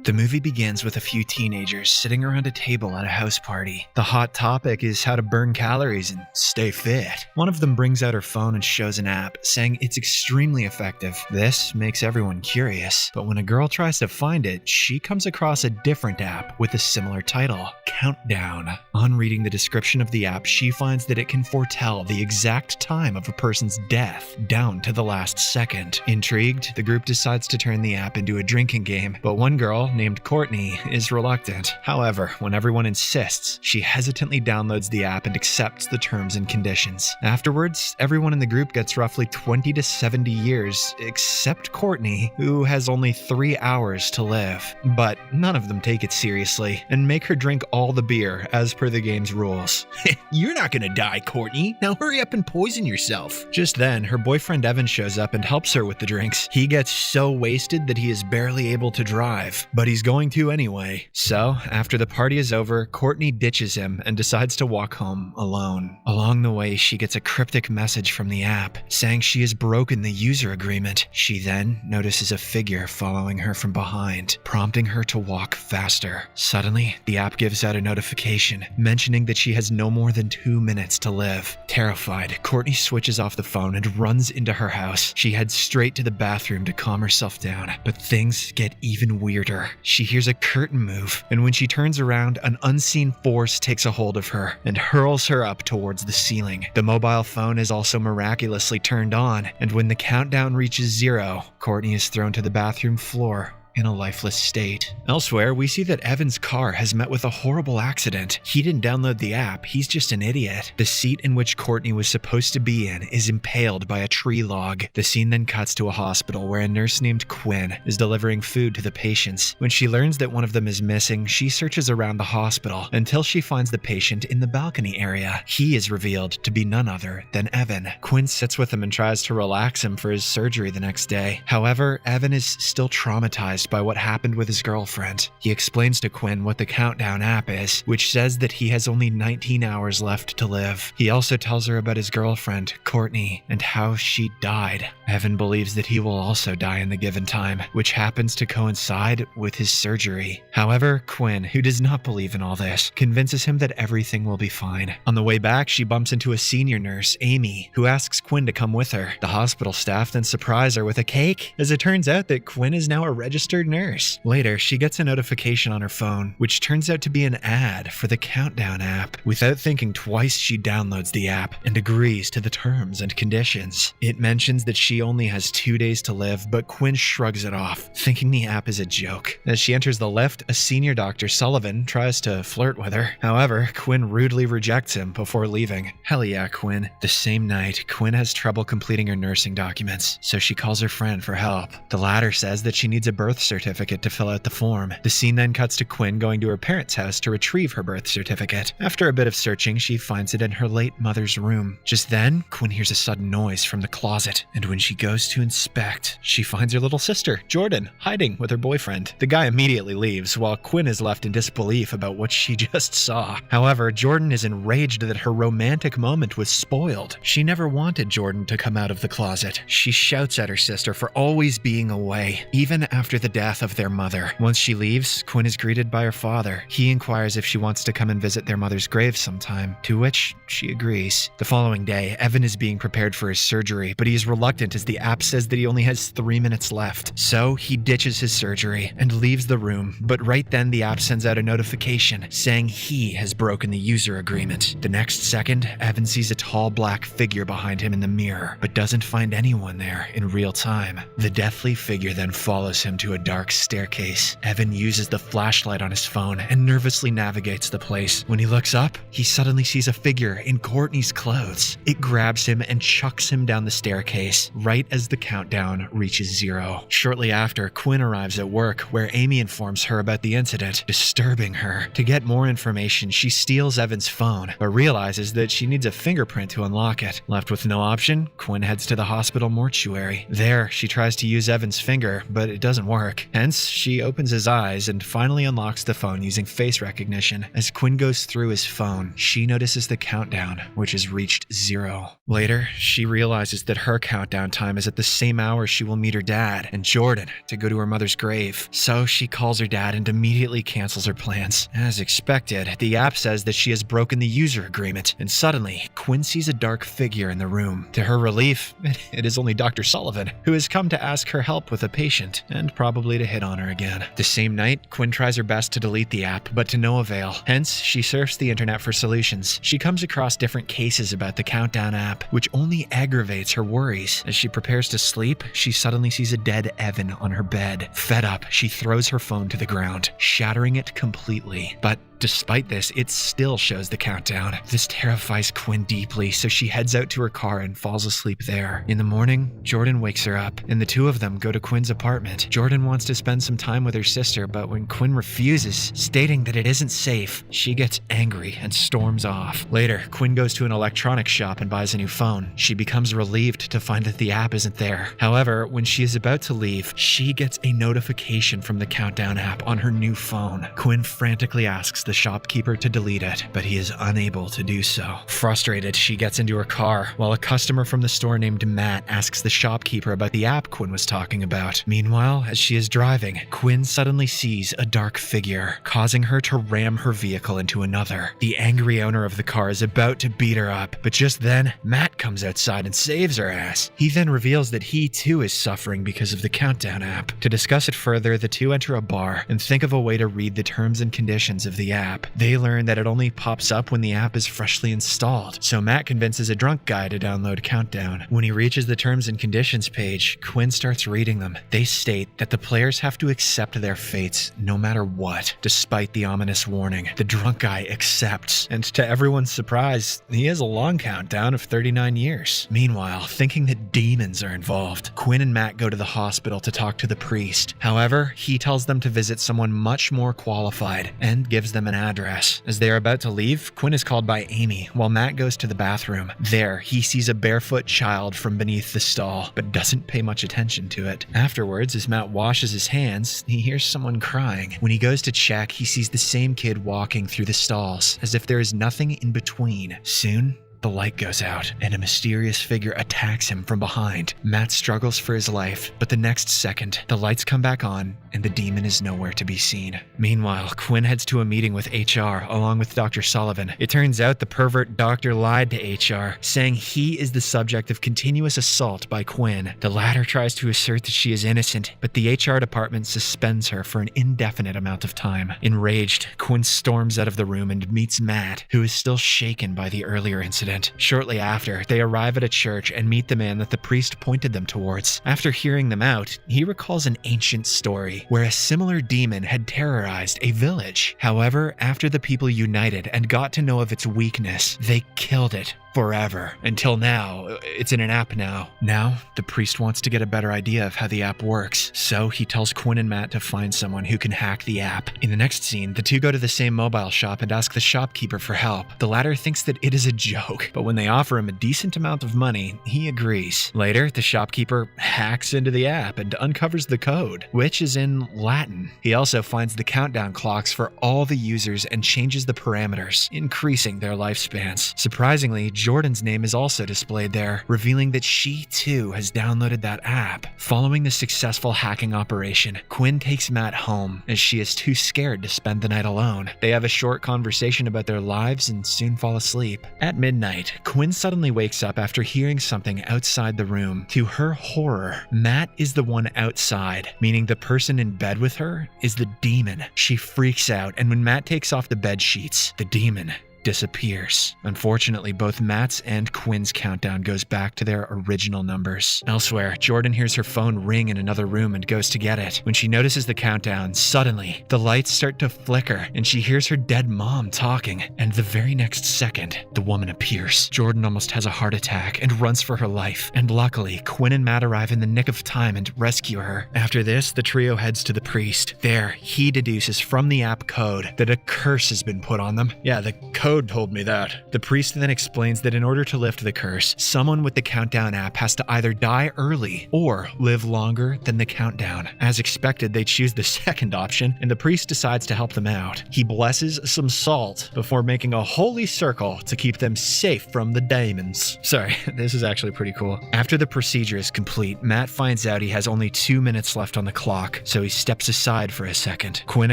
The movie begins with a few teenagers sitting around a table at a house party. The hot topic is how to burn calories and stay fit. One of them brings out her phone and shows an app, saying it's extremely effective. This makes everyone curious, but when a girl tries to find it, she comes across a different app with a similar title, Countdown. On reading the description of the app, she finds that it can foretell the exact time of a person's death, down to the last second. Intrigued, the group decides to turn the app into a drinking game, but one girl, named Courtney, is reluctant. However, when everyone insists, she hesitantly downloads the app and accepts the terms and conditions. Afterwards, everyone in the group gets roughly 20 to 70 years, except Courtney, who has only 3 hours to live. But none of them take it seriously and make her drink all the beer as per the game's rules. You're not gonna die, Courtney. Now hurry up and poison yourself. Just then, her boyfriend Evan shows up and helps her with the drinks. He gets so wasted that he is barely able to drive, but he's going to anyway. So, after the party is over, Courtney ditches him and decides to walk home alone. Along the way, she gets a cryptic message from the app saying she has broken the user agreement. She then notices a figure following her from behind, prompting her to walk faster. Suddenly, the app gives out a notification mentioning that she has no more than 2 minutes to live. Terrified, Courtney switches off the phone and runs into her house. She heads straight to the bathroom to calm herself down, but things get even weirder. She hears a curtain move, and when she turns around, an unseen force takes a hold of her and hurls her up towards the ceiling. The mobile phone is also miraculously turned on, and when the countdown reaches 0, Courtney is thrown to the bathroom floor in a lifeless state. Elsewhere, we see that Evan's car has met with a horrible accident. He didn't download the app, he's just an idiot. The seat in which Courtney was supposed to be in is impaled by a tree log. The scene then cuts to a hospital where a nurse named Quinn is delivering food to the patients. When she learns that one of them is missing, she searches around the hospital until she finds the patient in the balcony area. He is revealed to be none other than Evan. Quinn sits with him and tries to relax him for his surgery the next day. However, Evan is still traumatized by what happened with his girlfriend. He explains to Quinn what the Countdown app is, which says that he has only 19 hours left to live. He also tells her about his girlfriend, Courtney, and how she died. Evan believes that he will also die in the given time, which happens to coincide with his surgery. However, Quinn, who does not believe in all this, convinces him that everything will be fine. On the way back, she bumps into a senior nurse, Amy, who asks Quinn to come with her. The hospital staff then surprise her with a cake, as it turns out that Quinn is now a registered nurse. Later, she gets a notification on her phone, which turns out to be an ad for the Countdown app. Without thinking twice, she downloads the app and agrees to the terms and conditions. It mentions that she only has 2 days to live, but Quinn shrugs it off, thinking the app is a joke. As she enters the lift, a senior doctor, Sullivan, tries to flirt with her. However, Quinn rudely rejects him before leaving. Hell yeah, Quinn. The same night, Quinn has trouble completing her nursing documents, so she calls her friend for help. The latter says that she needs a birth certificate to fill out the form. The scene then cuts to Quinn going to her parents' house to retrieve her birth certificate. After a bit of searching, she finds it in her late mother's room. Just then, Quinn hears a sudden noise from the closet, and when she goes to inspect, she finds her little sister, Jordan, hiding with her boyfriend. The guy immediately leaves, while Quinn is left in disbelief about what she just saw. However, Jordan is enraged that her romantic moment was spoiled. She never wanted Jordan to come out of the closet. She shouts at her sister for always being away, even after the death of their mother. Once she leaves, Quinn is greeted by her father. He inquires if she wants to come and visit their mother's grave sometime, to which she agrees. The following day, Evan is being prepared for his surgery, but he is reluctant as the app says that he only has 3 minutes left. So he ditches his surgery and leaves the room, but right then the app sends out a notification saying he has broken the user agreement. The next second, Evan sees a tall black figure behind him in the mirror, but doesn't find anyone there in real time. The deathly figure then follows him to a dark staircase. Evan uses the flashlight on his phone and nervously navigates the place. When he looks up, he suddenly sees a figure in Courtney's clothes. It grabs him and chucks him down the staircase, right as the countdown reaches 0. Shortly after, Quinn arrives at work, where Amy informs her about the incident, disturbing her. To get more information, she steals Evan's phone, but realizes that she needs a fingerprint to unlock it. Left with no option, Quinn heads to the hospital mortuary. There, she tries to use Evan's finger, but it doesn't work. work. Hence, she opens his eyes and finally unlocks the phone using face recognition. As Quinn goes through his phone, she notices the countdown, which has reached 0. Later, she realizes that her countdown time is at the same hour she will meet her dad and Jordan to go to her mother's grave. So she calls her dad and immediately cancels her plans. As expected, the app says that she has broken the user agreement, and suddenly, Quinn sees a dark figure in the room. To her relief, it is only Dr. Sullivan, who has come to ask her help with a patient and probably to hit on her again. The same night, Quinn tries her best to delete the app, but to no avail. Hence, she surfs the internet for solutions. She comes across different cases about the Countdown app, which only aggravates her worries. As she prepares to sleep, she suddenly sees a dead Evan on her bed. Fed up, she throws her phone to the ground, shattering it completely. But despite this, it still shows the countdown. This terrifies Quinn deeply, so she heads out to her car and falls asleep there. In the morning, Jordan wakes her up, and the two of them go to Quinn's apartment. Jordan wants to spend some time with her sister, but when Quinn refuses, stating that it isn't safe, she gets angry and storms off. Later, Quinn goes to an electronics shop and buys a new phone. She becomes relieved to find that the app isn't there. However, when she is about to leave, she gets a notification from the Countdown app on her new phone. Quinn frantically asks the shopkeeper to delete it, but he is unable to do so. Frustrated, she gets into her car, while a customer from the store named Matt asks the shopkeeper about the app Quinn was talking about. Meanwhile, as she is driving, Quinn suddenly sees a dark figure, causing her to ram her vehicle into another. The angry owner of the car is about to beat her up, but just then, Matt comes outside and saves her ass. He then reveals that he too is suffering because of the Countdown app. To discuss it further, the two enter a bar and think of a way to read the terms and conditions of the app. They learn that it only pops up when the app is freshly installed, so Matt convinces a drunk guy to download Countdown. When he reaches the terms and conditions page, Quinn starts reading them. They state that the players have to accept their fates no matter what, despite the ominous warning. The drunk guy accepts, and to everyone's surprise, he has a long countdown of 39 years. Meanwhile, thinking that demons are involved, Quinn and Matt go to the hospital to talk to the priest. However, he tells them to visit someone much more qualified and gives them an address. As they are about to leave, Quinn is called by Amy while Matt goes to the bathroom. There, he sees a barefoot child from beneath the stall, but doesn't pay much attention to it. Afterwards, as Matt washes his hands, he hears someone crying. When he goes to check, he sees the same kid walking through the stalls, as if there is nothing in between. Soon, the light goes out, and a mysterious figure attacks him from behind. Matt struggles for his life, but the next second, the lights come back on, and the demon is nowhere to be seen. Meanwhile, Quinn heads to a meeting with HR, along with Dr. Sullivan. It turns out the pervert doctor lied to HR, saying he is the subject of continuous assault by Quinn. The latter tries to assert that she is innocent, but the HR department suspends her for an indefinite amount of time. Enraged, Quinn storms out of the room and meets Matt, who is still shaken by the earlier incident. Shortly after, they arrive at a church and meet the man that the priest pointed them towards. After hearing them out, he recalls an ancient story where a similar demon had terrorized a village. However, after the people united and got to know of its weakness, they killed it forever. Until now, it's in an app now. Now, the priest wants to get a better idea of how the app works, so he tells Quinn and Matt to find someone who can hack the app. In the next scene, the two go to the same mobile shop and ask the shopkeeper for help. The latter thinks that it is a joke, but when they offer him a decent amount of money, he agrees. Later, the shopkeeper hacks into the app and uncovers the code, which is in Latin. He also finds the countdown clocks for all the users and changes the parameters, increasing their lifespans. Surprisingly, Jordan's name is also displayed there, revealing that she too has downloaded that app. Following the successful hacking operation, Quinn takes Matt home as she is too scared to spend the night alone. They have a short conversation about their lives and soon fall asleep. At midnight, Quinn suddenly wakes up after hearing something outside the room. To her horror, Matt is the one outside, meaning the person in bed with her is the demon. She freaks out, and when Matt takes off the bed sheets, the demon disappears. Unfortunately, both Matt's and Quinn's countdown goes back to their original numbers. Elsewhere, Jordan hears her phone ring in another room and goes to get it. When she notices the countdown, suddenly, the lights start to flicker and she hears her dead mom talking, and the very next second, the woman appears. Jordan almost has a heart attack and runs for her life, and luckily, Quinn and Matt arrive in the nick of time and rescue her. After this, the trio heads to the priest. There, he deduces from the app code that a curse has been put on them. Yeah, the code Toad told me that. The priest then explains that in order to lift the curse, someone with the Countdown app has to either die early or live longer than the countdown. As expected, they choose the second option, and the priest decides to help them out. He blesses some salt before making a holy circle to keep them safe from the demons. Sorry, this is actually pretty cool. After the procedure is complete, Matt finds out he has only 2 minutes left on the clock, so he steps aside for a second. Quinn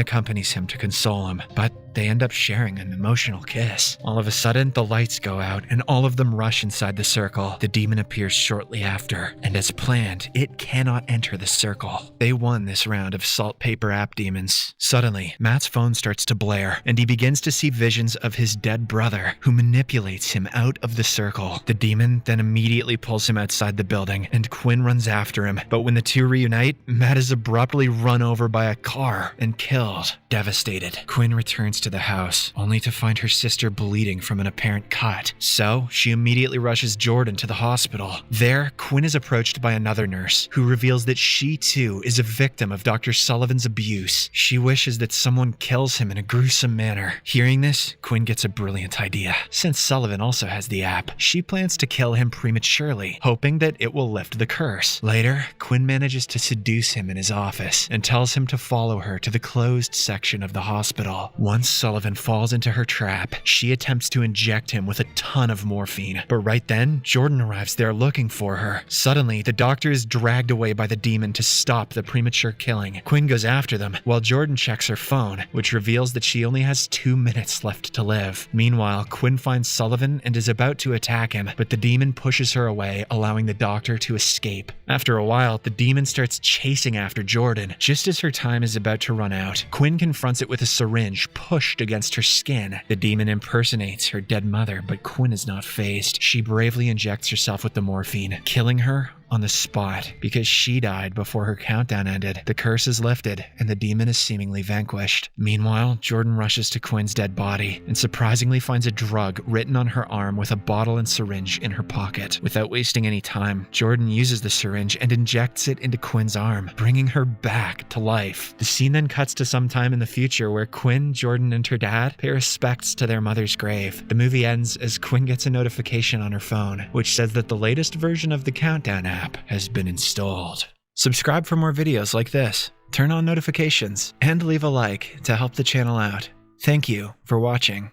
accompanies him to console him, but they end up sharing an emotional kiss. All of a sudden, the lights go out and all of them rush inside the circle. The demon appears shortly after, and as planned, it cannot enter the circle. They won this round of saltpaper app demons. Suddenly, Matt's phone starts to blare, and he begins to see visions of his dead brother, who manipulates him out of the circle. The demon then immediately pulls him outside the building, and Quinn runs after him. But when the two reunite, Matt is abruptly run over by a car and killed. Devastated, Quinn returns to the house, only to find her sister bleeding from an apparent cut. So, she immediately rushes Jordan to the hospital. There, Quinn is approached by another nurse, who reveals that she too is a victim of Dr. Sullivan's abuse. She wishes that someone kills him in a gruesome manner. Hearing this, Quinn gets a brilliant idea. Since Sullivan also has the app, she plans to kill him prematurely, hoping that it will lift the curse. Later, Quinn manages to seduce him in his office and tells him to follow her to the closed section of the hospital. Once Sullivan falls into her trap, she attempts to inject him with a ton of morphine. But right then, Jordan arrives there looking for her. Suddenly, the doctor is dragged away by the demon to stop the premature killing. Quinn goes after them, while Jordan checks her phone, which reveals that she only has 2 minutes left to live. Meanwhile, Quinn finds Sullivan and is about to attack him, but the demon pushes her away, allowing the doctor to escape. After a while, the demon starts chasing after Jordan. Just as her time is about to run out, Quinn confronts it with a syringe pushed against her skin. The demon impersonates her dead mother, but Quinn is not fazed. She bravely injects herself with the morphine, killing her on the spot. Because she died before her countdown ended, the curse is lifted and the demon is seemingly vanquished. Meanwhile, Jordan rushes to Quinn's dead body and surprisingly finds a drug written on her arm with a bottle and syringe in her pocket. Without wasting any time, Jordan uses the syringe and injects it into Quinn's arm, bringing her back to life. The scene then cuts to some time in the future where Quinn, Jordan, and her dad pay respects to their mother's grave. The movie ends as Quinn gets a notification on her phone, which says that the latest version of the Countdown app has been installed. Subscribe for more videos like this, turn on notifications, and leave a like to help the channel out. Thank you for watching.